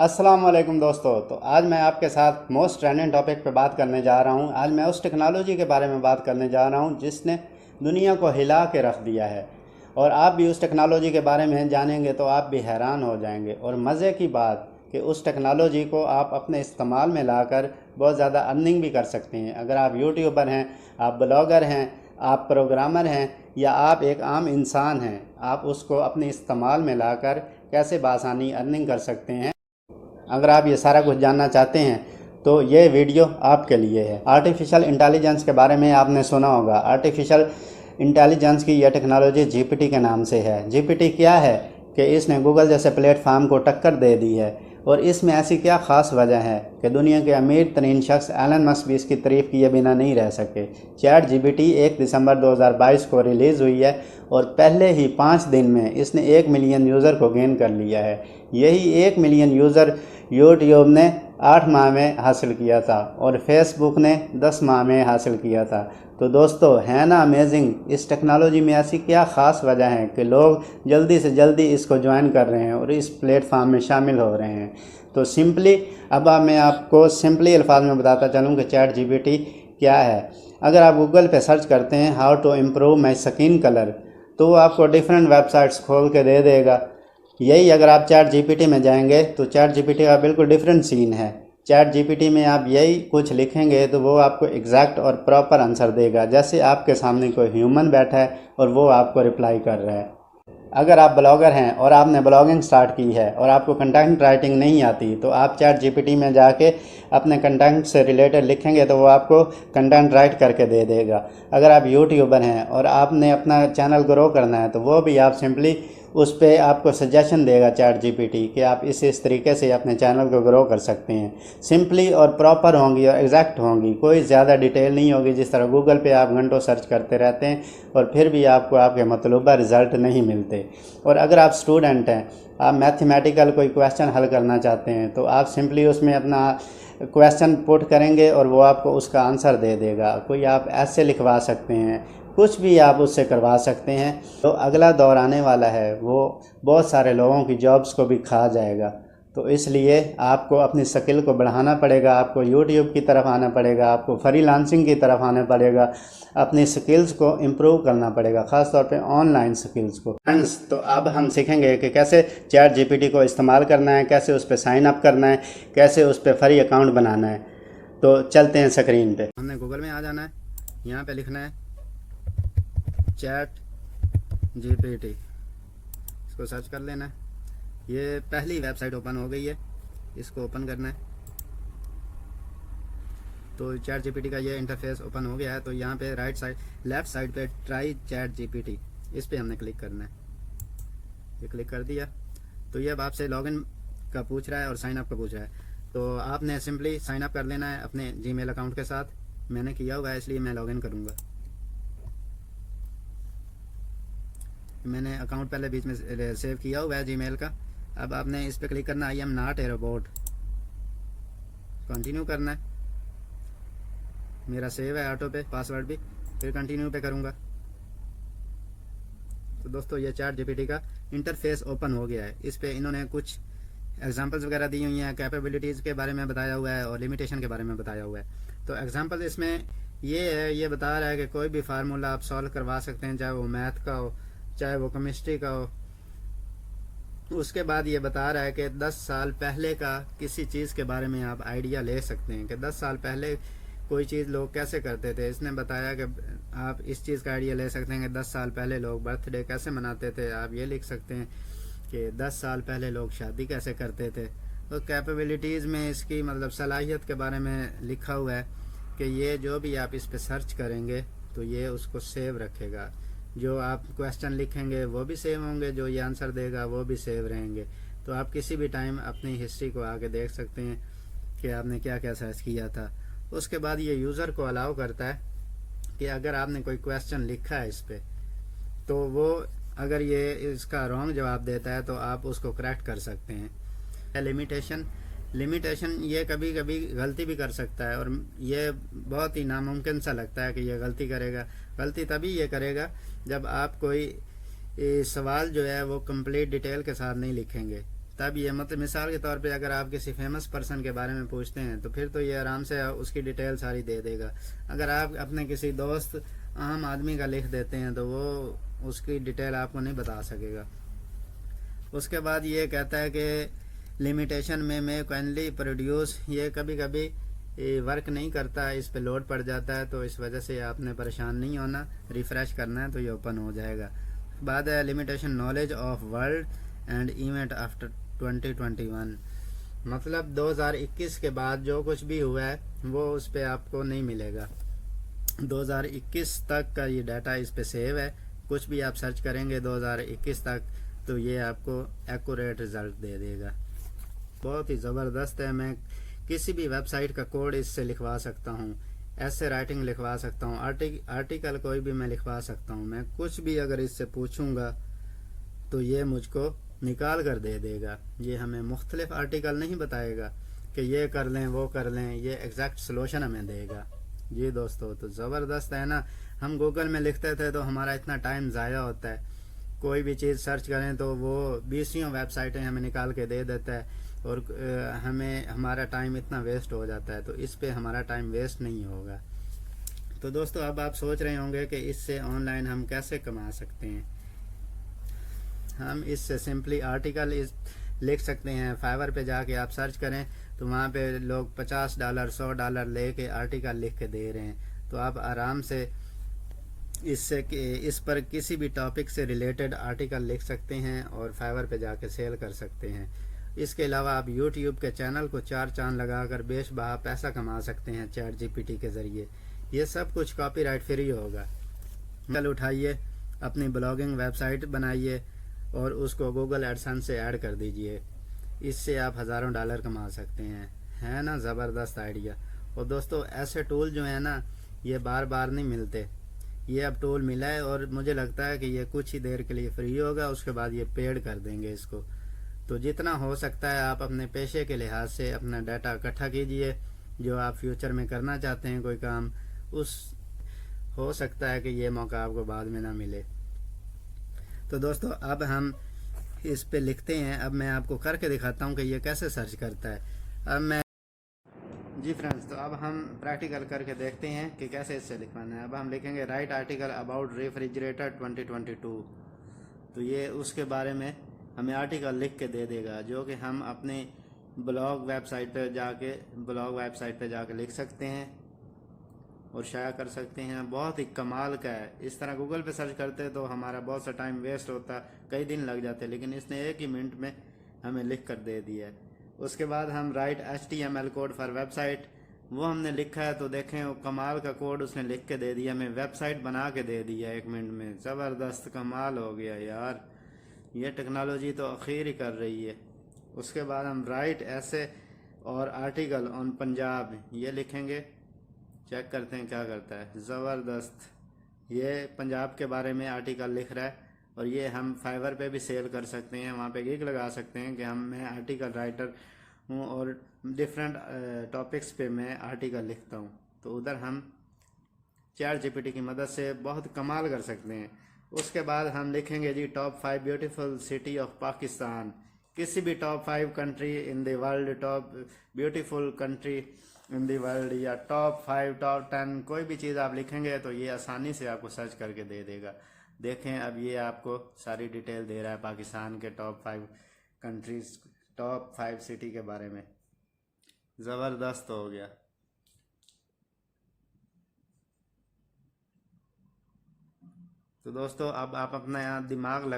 अस्सलाम वालेकुम दोस्तों। तो आज मैं आपके साथ मोस्ट ट्रेंडिंग टॉपिक पे बात करने जा रहा हूँ। आज मैं उस टेक्नोलॉजी के बारे में बात करने जा रहा हूँ जिसने दुनिया को हिला के रख दिया है। और आप भी उस टेक्नोलॉजी के बारे में जानेंगे तो आप भी हैरान हो जाएंगे। और मज़े की बात कि उस टेक्नोलॉजी को आप अपने इस्तेमाल में लाकर बहुत ज़्यादा अर्निंग भी कर सकते हैं। अगर आप यूट्यूबर हैं, आप ब्लॉगर हैं, आप प्रोग्रामर हैं या आप एक आम इंसान हैं, आप उसको अपने इस्तेमाल में लाकर कैसे बासानी अर्निंग कर सकते हैं। अगर आप ये सारा कुछ जानना चाहते हैं तो ये वीडियो आपके लिए है। आर्टिफिशियल इंटेलिजेंस के बारे में आपने सुना होगा। आर्टिफिशियल इंटेलिजेंस की यह टेक्नोलॉजी जीपीटी के नाम से है। जीपीटी क्या है कि इसने गूगल जैसे प्लेटफार्म को टक्कर दे दी है। और इसमें ऐसी क्या ख़ास वजह है कि दुनिया के अमीर तरीन शख्स एलन मस्क भी इसकी तारीफ़ किए बिना नहीं रह सके। चैट जीपीटी 1 दिसंबर 2022 को रिलीज़ हुई है और पहले ही 5 दिन में इसने 1 मिलियन यूज़र को गेन कर लिया है। यही 1 मिलियन यूज़र यूट्यूब ने 8 माह में हासिल किया था और फेसबुक ने 10 माह में हासिल किया था। तो दोस्तों, है ना अमेजिंग। इस टेक्नोलॉजी में ऐसी क्या ख़ास वजह है कि लोग जल्दी से जल्दी इसको ज्वाइन कर रहे हैं और इस प्लेटफार्म में शामिल हो रहे हैं। तो सिंपली मैं आपको सिंपली अल्फाज में बताता चलूँ कि चैट जीपीटी क्या है। अगर आप गूगल पे सर्च करते हैं how to improve my skin colour, तो वो आपको डिफरेंट वेबसाइट्स खोल के दे देगा। यही अगर आप चैट जीपीटी में जाएंगे तो चैट जीपीटी का बिल्कुल डिफरेंट सीन है। चैट जीपीटी में आप यही कुछ लिखेंगे तो वो आपको एग्जैक्ट और प्रॉपर आंसर देगा, जैसे आपके सामने कोई ह्यूमन बैठा है और वो आपको रिप्लाई कर रहा है। अगर आप ब्लॉगर हैं और आपने ब्लॉगिंग स्टार्ट की है और आपको कंटेंट राइटिंग नहीं आती तो आप चैट जीपीटी में जाके अपने कंटेंट से रिलेटेड लिखेंगे तो वो आपको कंटेंट राइट करके दे देगा। अगर आप यूट्यूबर हैं और आपने अपना चैनल ग्रो करना है तो वो भी आप सिंपली उस पर आपको सजेशन देगा चैट जीपीटी कि आप इस तरीके से अपने चैनल को ग्रो कर सकते हैं। सिंपली और प्रॉपर होंगी और एग्जैक्ट होंगी, कोई ज़्यादा डिटेल नहीं होगी। जिस तरह गूगल पे आप घंटों सर्च करते रहते हैं और फिर भी आपको आपके मतलूबा रिज़ल्ट नहीं मिलते। और अगर आप स्टूडेंट हैं, आप मैथमेटिकल कोई क्वेश्चन हल करना चाहते हैं तो आप सिंपली उसमें अपना क्वेश्चन पुट करेंगे और वो आपको उसका आंसर दे देगा। कोई आप ऐसे लिखवा सकते हैं, कुछ भी आप उससे करवा सकते हैं। तो अगला दौर आने वाला है वो बहुत सारे लोगों की जॉब्स को भी खा जाएगा। तो इसलिए आपको अपनी स्किल को बढ़ाना पड़ेगा, आपको यूट्यूब की तरफ आना पड़ेगा, आपको फ्रीलांसिंग की तरफ आना पड़ेगा, अपनी स्किल्स को इम्प्रूव करना पड़ेगा, ख़ास तौर पे ऑनलाइन स्किल्स को। फ्रेंड्स, तो अब हम सीखेंगे कि कैसे चैट जीपीटी को इस्तेमाल करना है, कैसे उस पर साइन अप करना है, कैसे उस पर फ्री अकाउंट बनाना है। तो चलते हैं स्क्रीन पे। हमने गूगल में आ जाना है, यहाँ पे लिखना है चैट जीपीटी, इसको सर्च कर लेना है। ये पहली वेबसाइट ओपन हो गई है, इसको ओपन करना है। तो चैट जीपीटी का ये इंटरफेस ओपन हो गया है। तो यहाँ पे लेफ्ट साइड पे ट्राई चैट जीपीटी, इस पे हमने क्लिक करना है। ये क्लिक कर दिया तो ये अब आपसे लॉगिन का पूछ रहा है और साइन अप का पूछ रहा है। तो आपने सिंपली साइन अप कर लेना है अपने जीमेल अकाउंट के साथ। मैंने किया हुआ है इसलिए मैं लॉगिन करूँगा। मैंने अकाउंट पहले बीच में सेव किया हुआ है जीमेल का। अब आपने इस पर क्लिक करना, I am not a robot, continue करना है। मेरा सेव है ऑटो पे, पासवर्ड भी, फिर कंटिन्यू पे करूँगा। तो दोस्तों, ये चैट जीपीटी का इंटरफेस ओपन हो गया है। इस पे इन्होंने कुछ एग्जांपल्स वगैरह दी हुई हैं, कैपेबिलिटीज़ के बारे में बताया हुआ है और लिमिटेशन के बारे में बताया हुआ है। तो एग्जांपल इसमें ये है, ये बता रहा है कि कोई भी फार्मूला आप सॉल्व करवा सकते हैं, चाहे वो मैथ का हो चाहे वो केमिस्ट्री का हो। उसके बाद ये बता रहा है कि 10 साल पहले का किसी चीज़ के बारे में आप आइडिया ले सकते हैं कि 10 साल पहले कोई चीज़ लोग कैसे करते थे। इसने बताया कि आप इस चीज़ का आइडिया ले सकते हैं कि 10 साल पहले लोग बर्थडे कैसे मनाते थे। आप ये लिख सकते हैं कि 10 साल पहले लोग शादी कैसे करते थे। तो कैपेबिलिटीज़ में इसकी मतलब सलाहियत के बारे में लिखा हुआ है कि ये जो भी आप इस पर सर्च करेंगे तो ये उसको सेव रखेगा। जो आप क्वेश्चन लिखेंगे वो भी सेव होंगे, जो ये आंसर देगा वो भी सेव रहेंगे। तो आप किसी भी टाइम अपनी हिस्ट्री को आगे देख सकते हैं कि आपने क्या क्या सर्च किया था। उसके बाद ये यूज़र को अलाउ करता है कि अगर आपने कोई क्वेश्चन लिखा है इस पर तो वो अगर ये इसका रॉन्ग जवाब देता है तो आप उसको करेक्ट कर सकते हैं। लिमिटेशन ये कभी कभी गलती भी कर सकता है और ये बहुत ही नामुमकिन सा लगता है कि ये गलती करेगा। गलती तभी ये करेगा जब आप कोई सवाल जो है वो कंप्लीट डिटेल के साथ नहीं लिखेंगे। तब ये मतलब मिसाल के तौर पे अगर आप किसी फेमस पर्सन के बारे में पूछते हैं तो फिर तो ये आराम से उसकी डिटेल सारी दे देगा। अगर आप अपने किसी दोस्त आम आदमी का लिख देते हैं तो वो उसकी डिटेल आपको नहीं बता सकेगा। उसके बाद ये कहता है कि लिमिटेशन में कैनली प्रोड्यूस, ये कभी कभी वर्क नहीं करता है, इस पे लोड पड़ जाता है, तो इस वजह से आपने परेशान नहीं होना, रिफ़्रेश करना है तो ये ओपन हो जाएगा। बाद है limitation knowledge of world and event after 2021, मतलब 2021 के बाद जो कुछ भी हुआ है वो उस पर आपको नहीं मिलेगा। 2021 तक का ये डाटा इस पे सेव है, कुछ भी आप सर्च करेंगे 2021 तक तो ये आपको एक्यूरेट रिज़ल्ट दे देगा। बहुत ही ज़बरदस्त है। मैं किसी भी वेबसाइट का कोड इससे लिखवा सकता हूँ, ऐसे राइटिंग लिखवा सकता हूँ, आर्टिकल कोई भी मैं लिखवा सकता हूँ। मैं कुछ भी अगर इससे पूछूंगा तो ये मुझको निकाल कर दे देगा। ये हमें मुख्तलिफ आर्टिकल नहीं बताएगा कि ये कर लें वो कर लें, ये एग्जैक्ट सलूशन हमें देगा। जी दोस्तों, तो ज़बरदस्त है ना। हम गूगल में लिखते थे तो हमारा इतना टाइम ज़ाया होता है, कोई भी चीज़ सर्च करें तो वो 20 वेबसाइटें हमें निकाल के दे देता है और हमें हमारा टाइम इतना वेस्ट हो जाता है। तो इस पे हमारा टाइम वेस्ट नहीं होगा। तो दोस्तों, अब आप सोच रहे होंगे कि इससे ऑनलाइन हम कैसे कमा सकते हैं। हम इससे सिंपली आर्टिकल लिख सकते हैं। फाइवर पे जाके आप सर्च करें तो वहाँ पे लोग $50 $100 लेके आर्टिकल लिख के दे रहे हैं। तो आप आराम से इस पर किसी भी टॉपिक से रिलेटेड आर्टिकल लिख सकते हैं और फाइवर पे जाके सेल कर सकते हैं। इसके अलावा आप यूट्यूब के चैनल को 4 चांद लगाकर बेशबहा पैसा कमा सकते हैं चैट जीपीटी के ज़रिए। ये सब कुछ कॉपीराइट फ्री होगा। कल उठाइए, अपनी ब्लॉगिंग वेबसाइट बनाइए और उसको गूगल एडसेंस से ऐड कर दीजिए। इससे आप हज़ारों डॉलर कमा सकते हैं। है ना ज़बरदस्त आइडिया। और दोस्तों, ऐसे टूल जो है ना, ये बार बार नहीं मिलते। ये अब टूल मिला है और मुझे लगता है कि ये कुछ ही देर के लिए फ्री होगा, उसके बाद ये पेड कर देंगे इसको। तो जितना हो सकता है आप अपने पेशे के लिहाज से अपना डाटा इकट्ठा कीजिए। जो आप फ्यूचर में करना चाहते हैं कोई काम, उस हो सकता है कि ये मौका आपको बाद में ना मिले। तो दोस्तों, अब हम इस पे लिखते हैं। अब मैं आपको करके दिखाता हूँ कि ये कैसे सर्च करता है। अब मैं जी फ्रेंड्स, तो अब हम प्रैक्टिकल करके देखते हैं कि कैसे इससे लिखवाना है। अब हम लिखेंगे राइट आर्टिकल अबाउट रेफ्रिजरेटर 2022। तो ये उसके बारे में हमें आर्टिकल लिख के दे देगा, जो कि हम अपने ब्लॉग वेबसाइट पे जाके लिख सकते हैं और शाया कर सकते हैं। बहुत ही कमाल का है। इस तरह गूगल पे सर्च करते तो हमारा बहुत सा टाइम वेस्ट होता, कई दिन लग जाते, लेकिन इसने 1 ही मिनट में हमें लिख कर दे दिया है। उसके बाद हम right HTML code for website, वो हमने लिखा है तो देखें वो कमाल का कोड उसने लिख के दे दिया, हमें वेबसाइट बना के दे दिया 1 मिनट में। ज़बरदस्त, कमाल हो गया यार, ये टेक्नोलॉजी तो आखिर ही कर रही है। उसके बाद हम राइट ऐसे और आर्टिकल ऑन पंजाब, ये लिखेंगे। चेक करते हैं क्या करता है। ज़बरदस्त, ये पंजाब के बारे में आर्टिकल लिख रहा है और ये हम फाइवर पे भी सेल कर सकते हैं। वहाँ पे गिग लगा सकते हैं कि मैं आर्टिकल राइटर हूँ और डिफरेंट टॉपिक्स पे मैं आर्टिकल लिखता हूँ। तो उधर हम चैट जीपीटी की मदद से बहुत कमाल कर सकते हैं। उसके बाद हम लिखेंगे जी top 5 beautiful city of Pakistan. किसी भी top 5 country in the world, top beautiful country in the world, या टॉप 5 टॉप 10, कोई भी चीज़ आप लिखेंगे तो ये आसानी से आपको सर्च करके दे देगा। देखें, अब ये आपको सारी डिटेल दे रहा है पाकिस्तान के टॉप 5 कंट्रीज, टॉप 5 सिटी के बारे में। ज़बरदस्त हो गया। तो दोस्तों, अब आप अपना यहाँ दिमाग